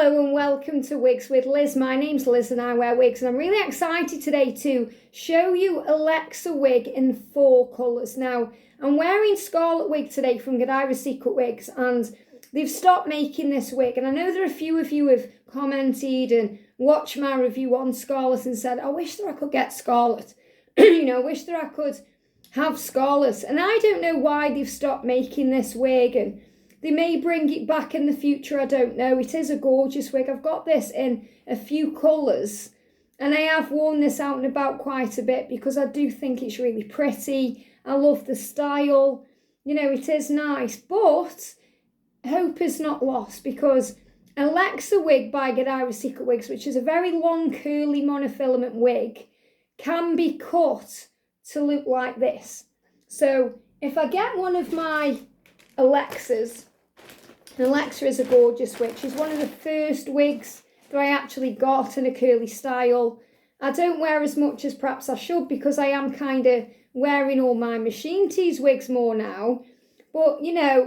Hello and welcome to Wigs with Liz. My name's Liz and I wear wigs, and I'm really excited today to show you Alexa wig in 4 colours. Now, I'm wearing Scarlet wig today from Godivas Secret Wigs, and they've stopped making this wig. And I know there are a few of you have commented and watched my review on Scarlet and said, I wish that I could get Scarlet. I wish that I could have Scarlet. And I don't know why they've stopped making this wig, and they may bring it back in the future, I don't know. It is a gorgeous wig. I've got this in a few colours, and I have worn this out and about quite a bit because I do think it's really pretty. I love the style. It is nice, but hope is not lost because Alexa wig by Godivas Secret Wigs, which is a very long curly monofilament wig, can be cut to look like this. So if I get one of my Alexas, and Alexa is a gorgeous wig. She's one of the first wigs that I actually got in a curly style. I don't wear as much as perhaps I should because I am kind of wearing all my machine tees wigs more now. But,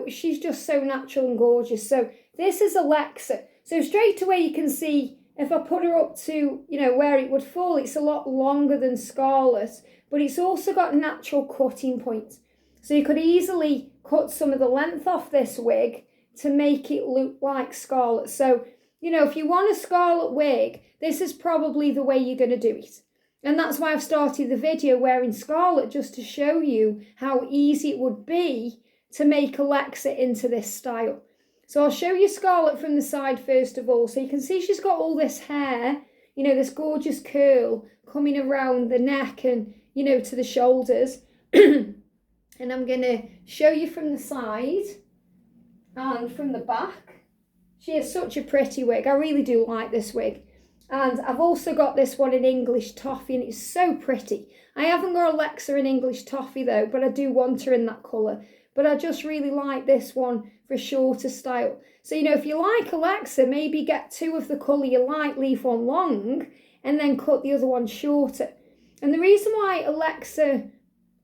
she's just so natural and gorgeous. So this is Alexa. So straight away you can see if I put her up to, where it would fall, it's a lot longer than Scarlet. But it's also got natural cutting points. So you could easily cut some of the length off this wig to make it look like Scarlet. So, if you want a Scarlet wig, this is probably the way you're going to do it. And that's why I've started the video wearing Scarlet, just to show you how easy it would be to make Alexa into this style. So I'll show you Scarlet from the side first of all. So you can see she's got all this hair, this gorgeous curl coming around the neck and, to the shoulders. And I'm going to show you from the side and from the back. She is such a pretty wig. I really do like this wig. And I've also got this one in English toffee, and it's so pretty. I haven't got Alexa in English toffee though, but I do want her in that colour. But I just really like this one for a shorter style. So, if you like Alexa, maybe get 2 of the colour you like, leave one long, and then cut the other one shorter. And the reason why Alexa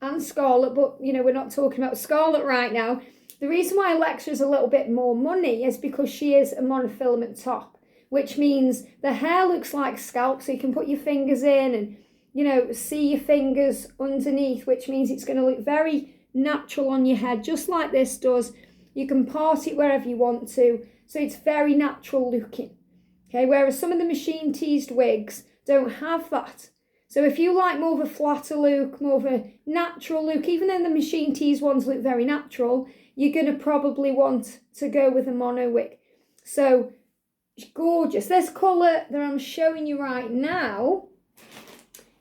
and Scarlet, but, we're not talking about Scarlet right now. The reason why Alexa is a little bit more money is because she is a monofilament top, which means the hair looks like scalp, so you can put your fingers in and, see your fingers underneath, which means it's going to look very natural on your head, just like this does. You can part it wherever you want to, so it's very natural looking. Okay, whereas some of the machine teased wigs don't have that. So if you like more of a flatter look, more of a natural look, even though the machine teased ones look very natural, you're going to probably want to go with a mono wig. So, gorgeous. This colour that I'm showing you right now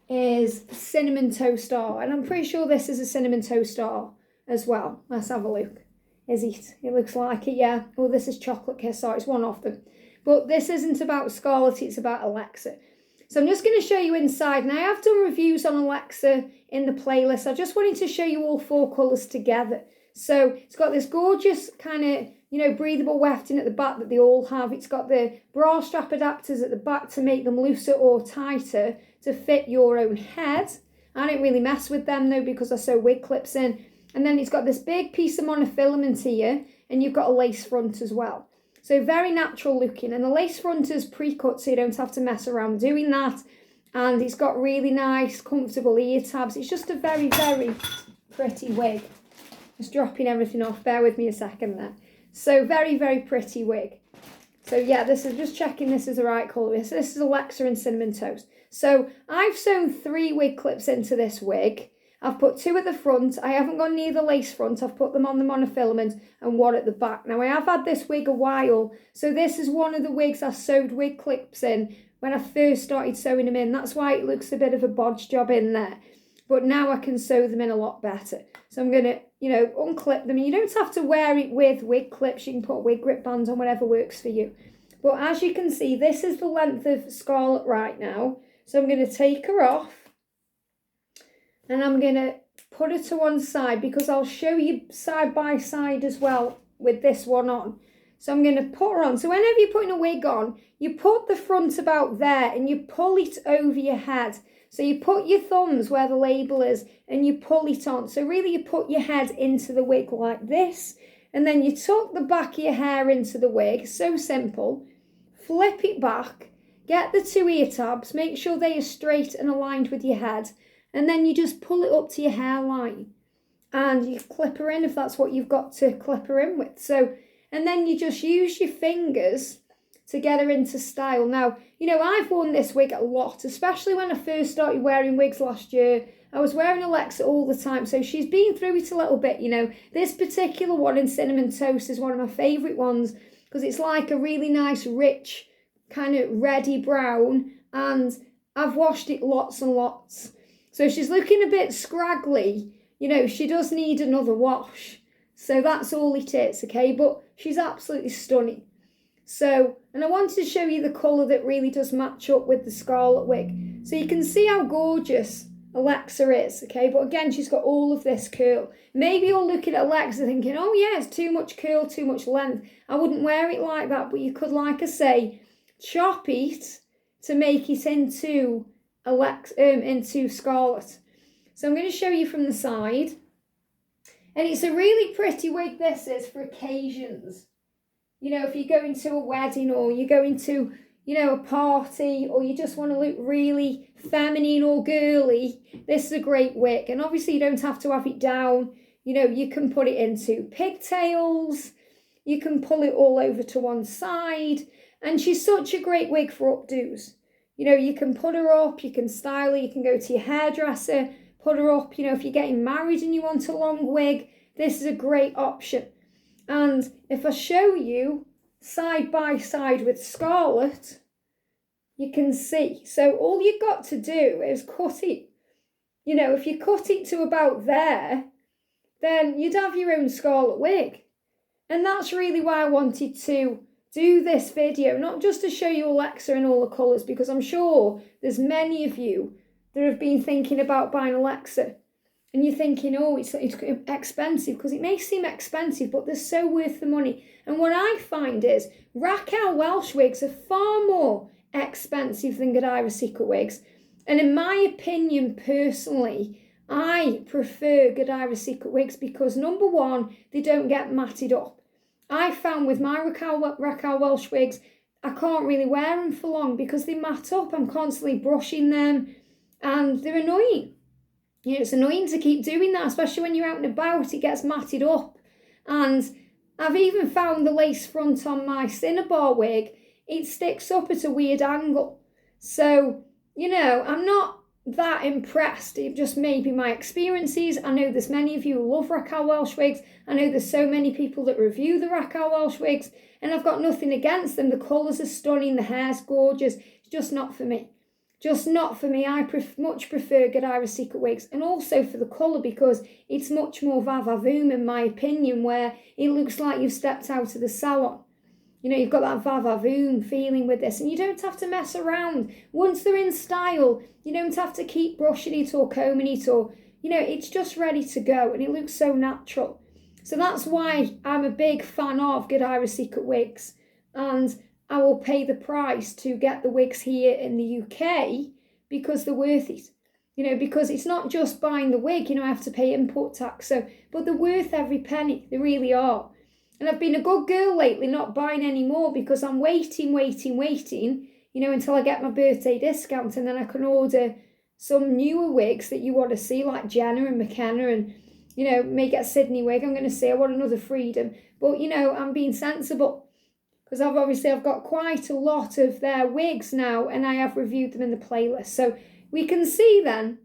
is Cinnamon Toast Star. And I'm pretty sure this is a Cinnamon Toast Star as well. Let's have a look. Is it? It looks like it, yeah. Oh, this is Chocolate Kiss. Sorry, it's one of them. But this isn't about Scarlet, it's about Alexa. So I'm just going to show you inside. Now, I have done reviews on Alexa in the playlist. I just wanted to show you all 4 colours together. So it's got this gorgeous kind of, breathable wefting at the back that they all have. It's got the bra strap adapters at the back to make them looser or tighter to fit your own head. I don't really mess with them though because I sew wig clips in. And then it's got this big piece of monofilament here, and you've got a lace front as well. So very natural looking, and the lace front is pre-cut so you don't have to mess around doing that. And it's got really nice, comfortable ear tabs. It's just a very, very pretty wig. Just dropping everything off. Bear with me a second there. So very, very pretty wig. So yeah, this is just checking this is the right colour. So this is Alexa and Cinnamon Toast. So I've sewn 3 wig clips into this wig. I've put 2 at the front. I haven't got near the lace front. I've put them on the monofilament and 1 at the back. Now I have had this wig a while. So this is one of the wigs I sewed wig clips in when I first started sewing them in. That's why it looks a bit of a bodge job in there. But now I can sew them in a lot better. So I'm going to, unclip them. And you don't have to wear it with wig clips. You can put wig grip bands on, whatever works for you. But as you can see, this is the length of Scarlet right now. So I'm going to take her off. And I'm going to put her to one side because I'll show you side by side as well with this one on. So I'm going to put her on. So whenever you're putting a wig on, you put the front about there and you pull it over your head. So you put your thumbs where the label is and you pull it on. So really you put your head into the wig like this. And then you tuck the back of your hair into the wig. So simple. flip it back, get the 2 ear tabs, make sure they are straight and aligned with your head, and then you just pull it up to your hairline. And you clip her in if that's what you've got to clip her in with. So, and then you just use your fingers to get her into style. Now, you know, I've worn this wig a lot, especially when I first started wearing wigs last year. I was wearing Alexa all the time, so she's been through it a little bit, you know. This particular one in Cinnamon Toast is one of my favourite ones because it's like a really nice, rich, kind of reddy brown, and I've washed it lots and lots. So she's looking a bit scraggly. You know, she does need another wash. So that's all it is, okay? But she's absolutely stunning. So, and I wanted to show you the colour that really does match up with the scarlet wig. So you can see how gorgeous Alexa is, okay? But again, she's got all of this curl. Maybe you're looking at Alexa thinking, oh yeah, it's too much curl, too much length. I wouldn't wear it like that, but you could, like I say, chop it to make it into into scarlet. So I'm going to show you from the side. And it's a really pretty wig, this is, for occasions. You know, if you're going to a wedding or you're going to, you know, a party, or you just want to look really feminine or girly, this is a great wig. And obviously you don't have to have it down. You know, you can put it into pigtails. You can pull it all over to one side. And she's such a great wig for updos. You know, you can put her up, you can style her, you can go to your hairdresser, put her up. You know, if you're getting married and you want a long wig, this is a great option. And if I show you side by side with scarlet, you can see. So all you've got to do is cut it. You know, if you cut it to about there, then you'd have your own scarlet wig. And that's really why I wanted to do this video, not just to show you Alexa in all the colours, because I'm sure there's many of you that have been thinking about buying Alexa, and you're thinking, oh, it's expensive, because it may seem expensive, but they're so worth the money. And what I find is Raquel Welch wigs are far more expensive than Godivas Secret Wigs. And in my opinion, personally, I prefer Godivas Secret Wigs because, number one, they don't get matted up. I found with my Raquel Welch wigs, I can't really wear them for long because they mat up. I'm constantly brushing them and they're annoying. You know, it's annoying to keep doing that, especially when you're out and about, it gets matted up. And I've even found the lace front on my Cinnabar wig, it sticks up at a weird angle. So, you know, I'm not that impressed. It just may be my experiences. I know there's many of you who love Raquel Welch wigs. I know there's so many people that review the Raquel Welch wigs, and I've got nothing against them. The colours are stunning, the hair's gorgeous. It's just not for me. Just not for me. I much prefer Godivas Secret Wigs, and also for the colour because it's much more va-va-voom in my opinion, where it looks like you've stepped out of the salon. You know, you've got that va-va-voom feeling with this, and you don't have to mess around. Once they're in style, you don't have to keep brushing it or combing it, or, you know, it's just ready to go, and it looks so natural. So that's why I'm a big fan of Godivas Secret Wigs, and I will pay the price to get the wigs here in the UK because they're worth it. You know, because it's not just buying the wig, you know, I have to pay import tax, so, but they're worth every penny, they really are. And I've been a good girl lately, not buying any more because I'm waiting, you know, until I get my birthday discount, and then I can order some newer wigs that you want to see, like Jenna and McKenna, and, you know, may get Sydney wig. I'm going to say I want another Freedom. But, you know, I'm being sensible because I've got quite a lot of their wigs now, and I have reviewed them in the playlist. So we can see then,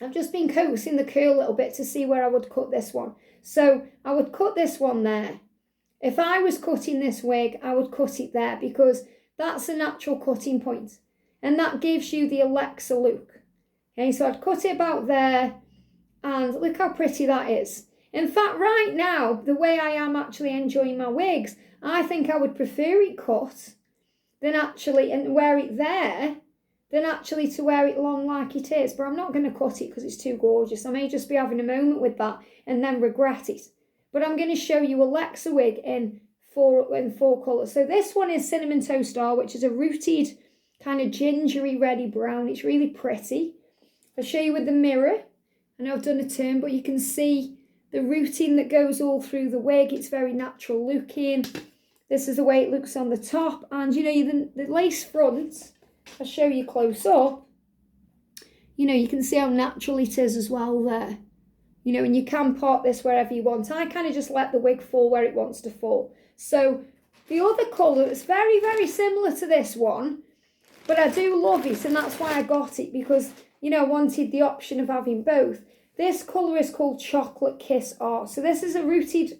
I've just been coaxing the curl a little bit to see where I would cut this one. So I would cut this one there. If I was cutting this wig, I would cut it there because that's a natural cutting point. And that gives you the Alexa look. Okay, so I'd cut it about there, and look how pretty that is. In fact, right now, the way I am actually enjoying my wigs, I think I would prefer it cut than actually, and wear it there, than actually to wear it long like it is. But I'm not going to cut it because it's too gorgeous. I may just be having a moment with that and then regret it. But I'm going to show you Alexa wig in four colours. So this one is Cinnamon Toast Star, which is a rooted kind of gingery reddy brown. It's really pretty. I'll show you with the mirror. I know I've done a turn, but you can see the rooting that goes all through the wig. It's very natural looking. This is the way it looks on the top. And, you know, the lace front, I'll show you close up. You know, you can see how natural it is as well there. You know, and you can part this wherever you want. I kind of just let the wig fall where it wants to fall. So the other colour is very, very similar to this one, but I do love it, and that's why I got it, because, you know, I wanted the option of having both. This colour is called Chocolate Kiss Art. So this is a rooted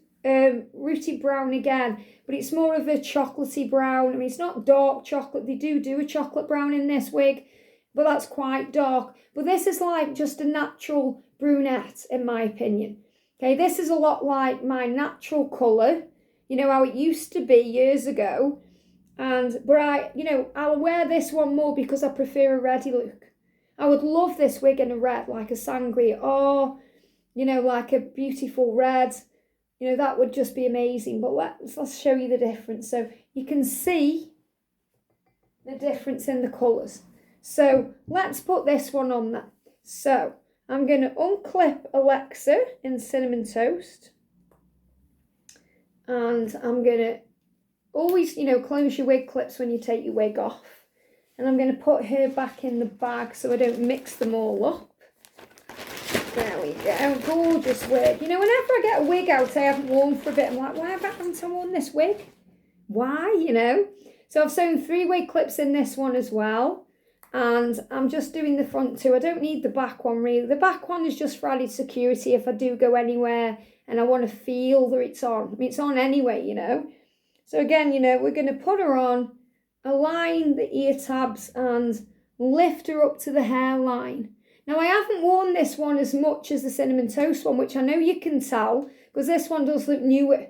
brown again, but it's more of a chocolatey brown. I mean, it's not dark chocolate. They do a chocolate brown in this wig, but that's quite dark. But this is like just a natural brunette, in my opinion. Okay, this is a lot like my natural colour, you know, how it used to be years ago. But I'll wear this one more because I prefer a reddy look. I would love this wig in a red, like a sangria, or, you know, like a beautiful red. You know, that would just be amazing. But let's show you the difference. So you can see the difference in the colours. So let's put this one on there. So I'm going to unclip Alexa in Cinnamon Toast. And I'm going to always, you know, close your wig clips when you take your wig off. And I'm going to put her back in the bag so I don't mix them all up. There we go. Gorgeous wig. You know, whenever I get a wig out I haven't worn for a bit, I'm like, why haven't I worn this wig? Why, you know? So I've sewn 3 wig clips in this one as well. And I'm just doing the front 2. I don't need the back one really. The back one is just for added security if I do go anywhere and I want to feel that it's on. I mean, it's on anyway, you know. So again, you know, we're going to put her on, align the ear tabs and lift her up to the hairline. Now, I haven't worn this one as much as the Cinnamon Toast one, which I know you can tell because this one does look newer.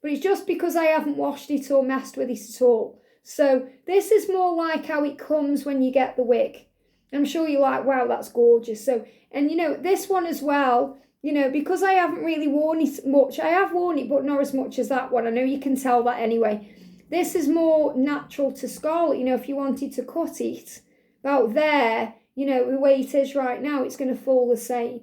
But it's just because I haven't washed it or messed with it at all. So this is more like how it comes when you get the wig. I'm sure you're like, wow, that's gorgeous. So, and you know, this one as well, you know, because I haven't really worn it much. I have worn it, but not as much as that one. I know you can tell that anyway. This is more natural to Scarlet. You know, if you wanted to cut it about there, you know, the way it is right now, it's going to fall the same.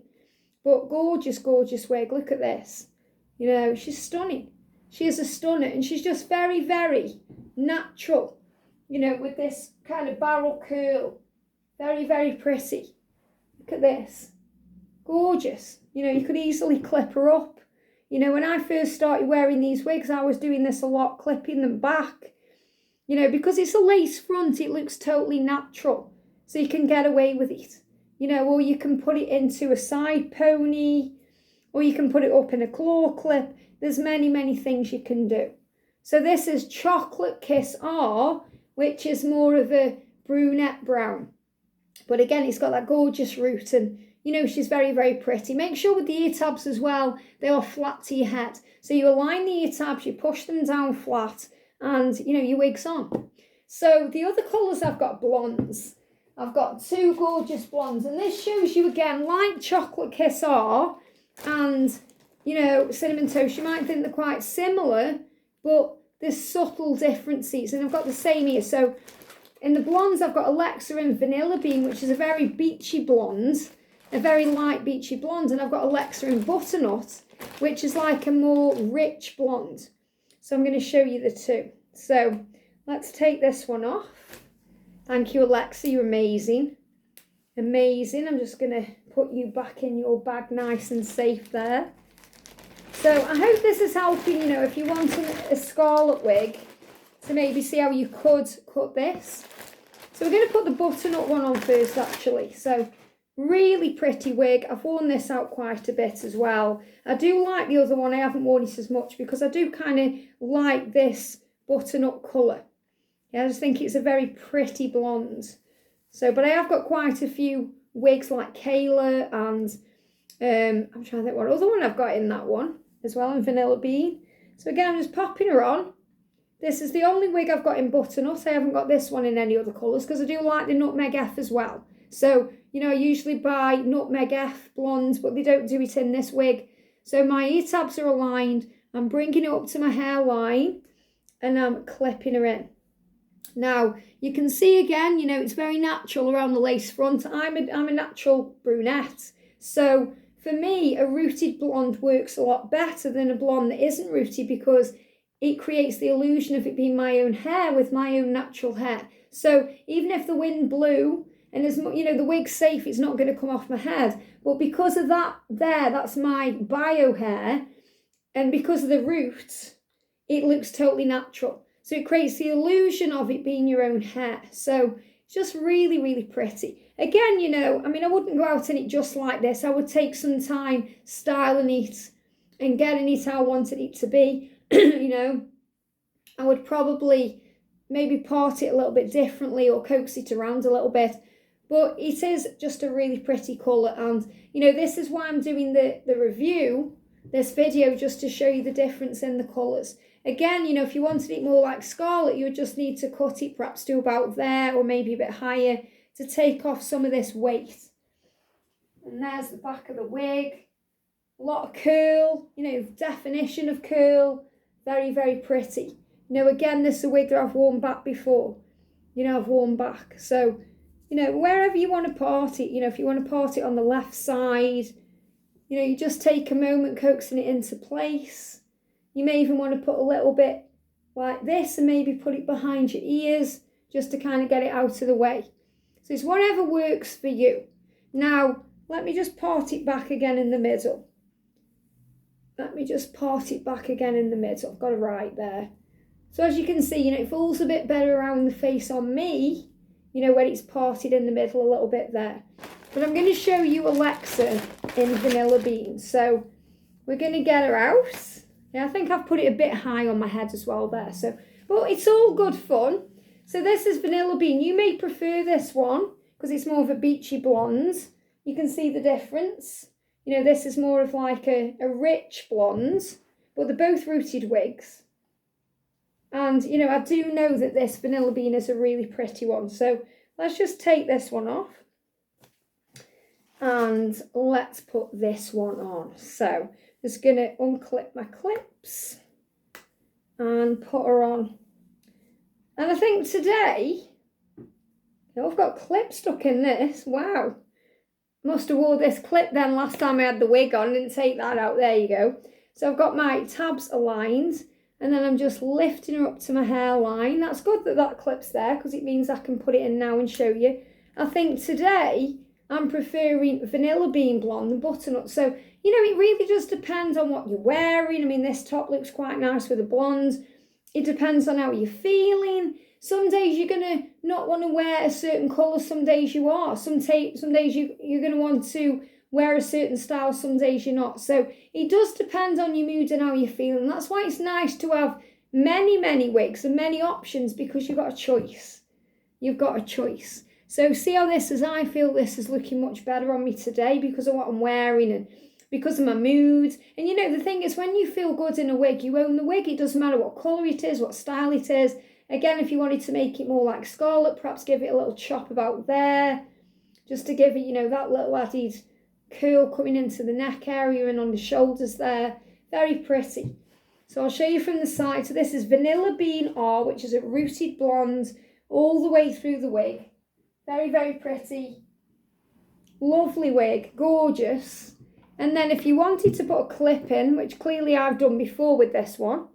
But gorgeous, gorgeous wig. Look at this. You know, she's stunning. She is a stunner, and she's just very, very natural, you know, with this kind of barrel curl. Very, very pretty. Look at this. Gorgeous. You know, you could easily clip her up. You know, when I first started wearing these wigs, I was doing this a lot, clipping them back. You know, because it's a lace front, it looks totally natural. So you can get away with it. You know, or you can put it into a side pony, or you can put it up in a claw clip. There's many, many things you can do. So this is Chocolate Kiss R, which is more of a brunette brown. But again, it's got that gorgeous root and, you know, she's very, very pretty. Make sure with the ear tabs as well, they are flat to your head. So you align the ear tabs, you push them down flat and, you know, your wig's on. So the other colours I've got blondes. I've got 2 gorgeous blondes. And this shows you again, like Chocolate Kiss R and, you know, Cinnamon Toast, you might think they're quite similar, but there's subtle differences. And I've got the same here. So in the blondes, I've got Alexa and Vanilla Bean, which is a very beachy blonde, a very light beachy blonde. And I've got Alexa and Butternut, which is like a more rich blonde. So I'm going to show you the 2. So let's take this one off. Thank you, Alexa. You're amazing. Amazing. I'm just going to put you back in your bag nice and safe there. So I hope this is helping, you know, if you want a scarlet wig, to maybe see how you could cut this. So we're going to put the Butternut one on first, actually. So really pretty wig. I've worn this out quite a bit as well. I do like the other one. I haven't worn it as much because I do kind of like this Butternut colour. Yeah, I just think it's a very pretty blonde. So, but I have got quite a few wigs like Kayla and I'm trying to think what other one I've got in that one as well, and Vanilla Bean. So again, I'm just popping her on. This is the only wig I've got in Butternut. I haven't got this one in any other colours because I do like the Nutmeg F as well. So, you know, I usually buy Nutmeg F blondes, but they don't do it in this wig. So my ear tabs are aligned. I'm bringing it up to my hairline and I'm clipping her in. Now, you can see again, you know, it's very natural around the lace front. I'm a natural brunette. So for me, a rooted blonde works a lot better than a blonde that isn't rooted because it creates the illusion of it being my own hair with my own natural hair. So even if the wind blew and there's, you know, the wig's safe, it's not going to come off my head. But because of that that's my bio hair, and because of the roots, it looks totally natural. So it creates the illusion of it being your own hair. So it's just really, really pretty. Again, you know, I mean, I wouldn't go out in it just like this. I would take some time styling it and getting it how I wanted it to be. You know, I would probably maybe part it a little bit differently or coax it around a little bit. But it is just a really pretty colour. And, you know, this is why I'm doing the review, this video, just to show you the difference in the colours. Again, you know, if you wanted it more like scarlet, you would just need to cut it perhaps to about there or maybe a bit higher to take off some of this weight. And there's the back of the wig. A lot of curl, you know, definition of curl. Very, very pretty. You know, again, this is a wig that I've worn back before. You know, I've worn back. So, you know, wherever you want to part it, you know, if you want to part it on the left side, you know, you just take a moment coaxing it into place. You may even want to put a little bit like this and maybe put it behind your ears just to kind of get it out of the way. So it's whatever works for you. Now, let me just part it back again in the middle. Let me just part it back again in the middle. I've got it right there. So as you can see, you know, it falls a bit better around the face on me, you know, when it's parted in the middle a little bit there. But I'm going to show you Alexa in Vanilla Bean. So we're going to get her out. Yeah, I think I've put it a bit high on my head as well there. So, but it's all good fun. So this is Vanilla Bean. You may prefer this one because it's more of a beachy blonde. You can see the difference. You know, this is more of like a rich blonde, but they're both rooted wigs. And, you know, I do know that this Vanilla Bean is a really pretty one. So let's just take this one off. And let's put this one on. So just going to unclip my clips and put her on. And I think today, I've got clip stuck in this. Wow. Must have wore this clip then last time I had the wig on. Didn't take that out. There you go. So I've got my tabs aligned. And then I'm just lifting her up to my hairline. That's good that that clip's there because it means I can put it in now and show you. I think today I'm preferring Vanilla Bean blonde and Butternut. So, you know, it really just depends on what you're wearing. I mean, this top looks quite nice with a blonde. It depends on how you're feeling. Some days you're going to not want to wear a certain colour. Some days you are. Some days you're going to want to wear a certain style. Some days you're not. So it does depend on your mood and how you're feeling. That's why it's nice to have many, many wigs and many options because you've got a choice. You've got a choice. So see how this is. I feel this is looking much better on me today because of what I'm wearing and because of my mood. And you know, the thing is, when you feel good in a wig, you own the wig. It doesn't matter what colour it is, what style it is. Again, if you wanted to make it more like scarlet, perhaps give it a little chop about there, just to give it, you know, that little added curl coming into the neck area and on the shoulders there. Very pretty. So I'll show you from the side. So this is Vanilla Bean R, which is a rooted blonde all the way through the wig. Very, very pretty. Lovely wig. Gorgeous. And then if you wanted to put a clip in, which clearly I've done before with this one,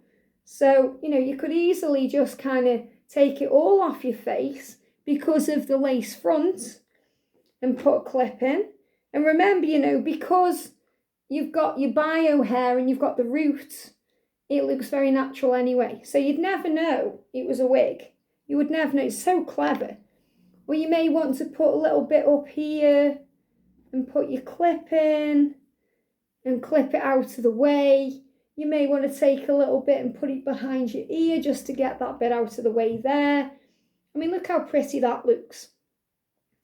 so, you know, you could easily just kind of take it all off your face because of the lace front and put a clip in. And remember, you know, because you've got your bio hair and you've got the roots, it looks very natural anyway. So you'd never know it was a wig. You would never know. It's so clever. Or you may want to put a little bit up here and put your clip in and clip it out of the way. You may want to take a little bit and put it behind your ear just to get that bit out of the way there. I mean, look how pretty that looks.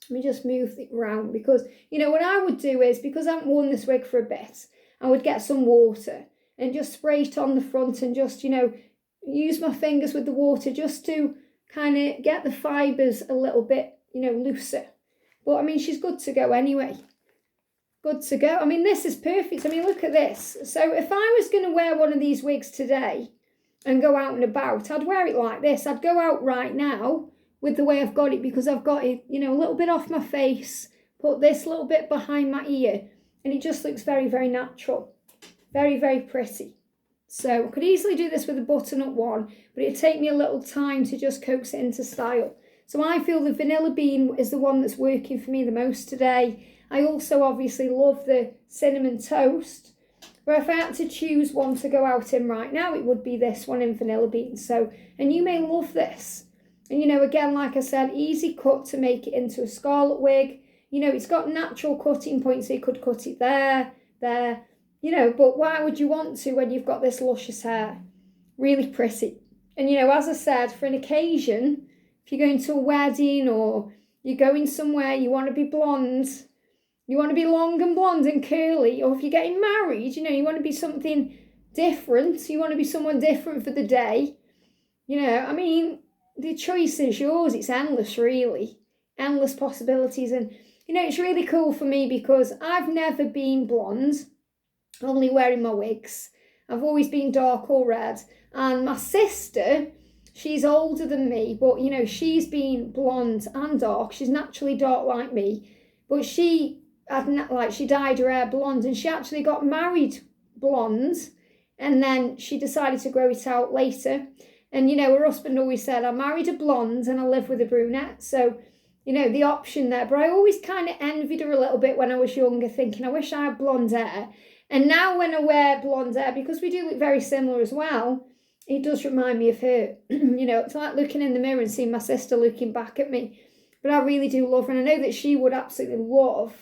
Let me just move it around because, you know, what I would do is, because I haven't worn this wig for a bit, I would get some water and just spray it on the front and just, you know, use my fingers with the water just to kind of get the fibres a little bit, you know, looser. But, I mean, she's good to go anyway. Good to go. I mean, this is perfect. I mean, look at this. So if I was going to wear one of these wigs today and go out and about, I'd wear it like this. I'd go out right now with the way I've got it because I've got it, you know, a little bit off my face, put this little bit behind my ear, and it just looks very, very natural. Very, very pretty. So I could easily do this with a butternut one, but it'd take me a little time to just coax it into style. So I feel the vanilla bean is the one that's working for me the most today. I also obviously love the cinnamon toast, but if I had to choose one to go out in right now, it would be this one in vanilla bean. So, and you may love this. And you know, again, like I said, easy cut to make it into a scarlet wig. You know, it's got natural cutting points, so you could cut it there, you know, but why would you want to when you've got this luscious hair? Really pretty. And you know, as I said, for an occasion, if you're going to a wedding or you're going somewhere, you want to be blonde, you want to be long and blonde and curly, or if you're getting married, you know, you want to be something different, you want to be someone different for the day. You know, I mean, the choice is yours. It's endless, really. Endless possibilities. And, you know, it's really cool for me because I've never been blonde, only wearing my wigs. I've always been dark or red. And my sister, she's older than me, but, you know, she's been blonde and dark. She's naturally dark like me. But she dyed her hair blonde, and she actually got married blonde, and then she decided to grow it out later. And, you know, her husband always said, I married a blonde and I live with a brunette. So, you know, the option there. But I always kind of envied her a little bit when I was younger, thinking, I wish I had blonde hair. And now when I wear blonde hair, because we do look very similar as well, it does remind me of her. You know, it's like looking in the mirror and seeing my sister looking back at me. But I really do love her. And I know that she would absolutely love,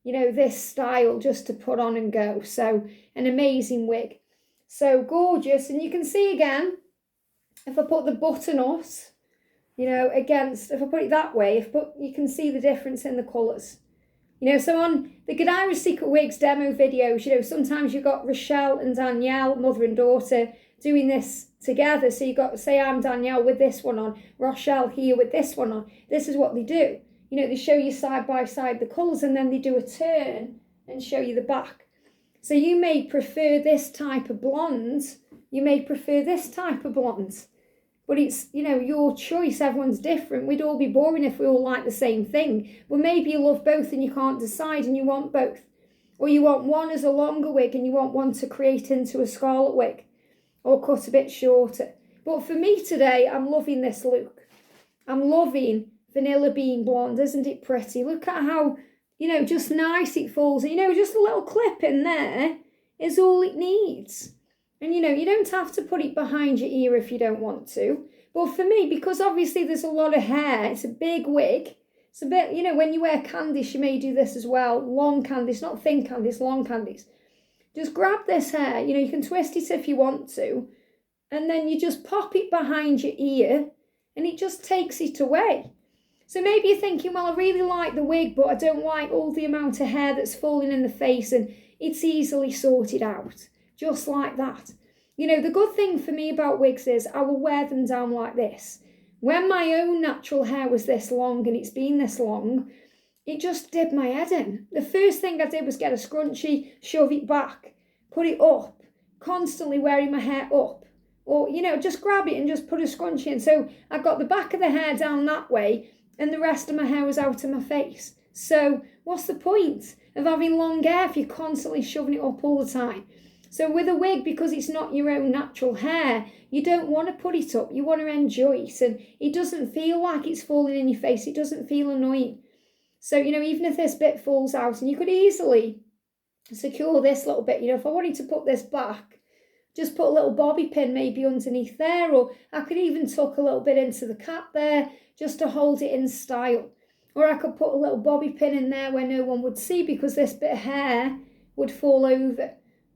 you know, this style just to put on and go. So an amazing wig. So gorgeous. And you can see again, if I put the butternut, you know, against, if I put it that way, you can see the difference in the colours. You know, so on the Godivas Secret Wigs demo videos, you know, sometimes you've got Rochelle and Danielle, mother and daughter, doing this together. So you've got, say I'm Danielle with this one on, Rochelle here with this one on. This is what they do. You know, they show you side by side the colours, and then they do a turn and show you the back. So you may prefer this type of blonde, you may prefer this type of blonde. But it's, you know, your choice. Everyone's different. We'd all be boring if we all like the same thing. But maybe you love both and you can't decide and you want both. Or you want one as a longer wig and you want one to create into a scarlet wig. Or cut a bit shorter. But for me today, I'm loving this look. I'm loving vanilla bean blonde. Isn't it pretty? Look at how, you know, just nice it falls. You know, just a little clip in there is all it needs. And, you know, you don't have to put it behind your ear if you don't want to. But for me, because obviously there's a lot of hair, it's a big wig. It's a bit, you know, when you wear Candice, you may do this as well. Long Candice, not thin Candice, long Candice. Just grab this hair, you know, you can twist it if you want to. And then you just pop it behind your ear and it just takes it away. So maybe you're thinking, well, I really like the wig, but I don't like all the amount of hair that's falling in the face, and it's easily sorted out. Just like that. You know, the good thing for me about wigs is I will wear them down like this. When my own natural hair was this long, and it's been this long, it just did my head in. The first thing I did was get a scrunchie, shove it back, put it up, constantly wearing my hair up. Or, you know, just grab it and just put a scrunchie in. So I got the back of the hair down that way, and the rest of my hair was out of my face. So what's the point of having long hair if you're constantly shoving it up all the time? So with a wig, because it's not your own natural hair, you don't want to put it up. You want to enjoy it. And it doesn't feel like it's falling in your face. It doesn't feel annoying. So, you know, even if this bit falls out, and you could easily secure this little bit, you know, if I wanted to put this back, just put a little bobby pin maybe underneath there, or I could even tuck a little bit into the cap there just to hold it in style. Or I could put a little bobby pin in there where no one would see, because this bit of hair would fall over.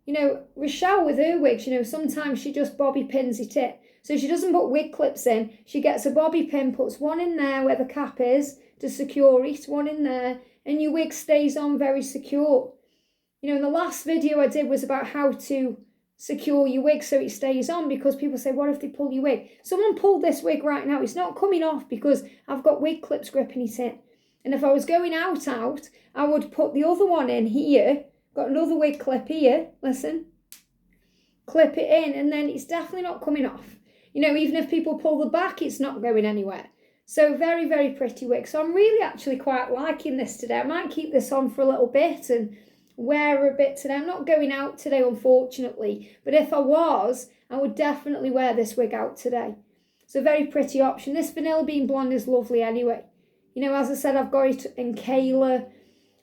You know, Rochelle with her wigs, you know, sometimes she just bobby pins it in. So she doesn't put wig clips in. She gets a bobby pin, puts one in there where the cap is to secure it, one in there, and your wig stays on very secure. You know, in the last video I did was about how to secure your wig so it stays on, because people say, what if they pull your wig? Someone pulled this wig right now. It's not coming off because I've got wig clips gripping it in. And if I was going out, I would put the other one in here. Got another wig clip here, listen. Clip it in, and then it's definitely not coming off. You know, even if people pull the back, it's not going anywhere. So very, very pretty wig. So I'm really actually quite liking this today. I might keep this on for a little bit and wear a bit today. I'm not going out today, unfortunately, but if I was, I would definitely wear this wig out today. It's a very pretty option. This vanilla bean blonde is lovely anyway. You know, as I said, I've got it in Kayla.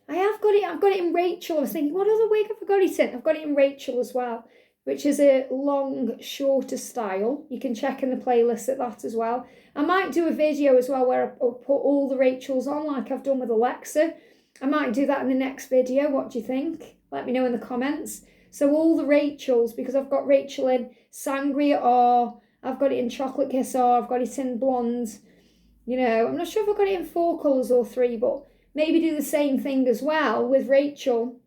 I've got it in Rachel. I was thinking, what other wig have I got it in? I've got it in Rachel as well, which is a long, shorter style. You can check in the playlist at that as well. I might do a video as well where I'll put all the Rachels on like I've done with Alexa. I might do that in the next video. What do you think? Let me know in the comments. So all the Rachels, because I've got Rachel in Sangria or I've got it in Chocolate Kiss or I've got it in Blonde. You know, I'm not sure if I've got it in 4 colours or 3, but maybe do the same thing as well with Rachel.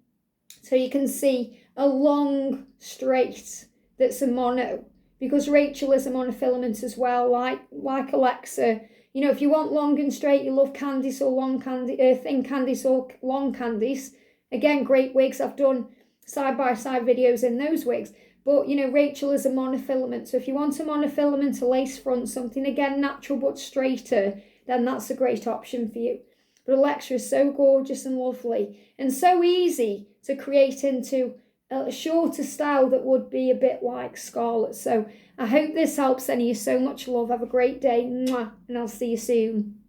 So you can see a long straight that's a mono, because Rachel is a monofilament as well, like Alexa. You know, if you want long and straight, you love Candice or thin Candice or long Candice. Again, great wigs. I've done side-by-side videos in those wigs. But, you know, Rachel is a monofilament. So if you want a monofilament, a lace front, something, again, natural but straighter, then that's a great option for you. But Alexa is so gorgeous and lovely and so easy to create into a shorter style that would be a bit like Scarlett. So I hope this helps any of you. So much love. Have a great day. Mwah, and I'll see you soon.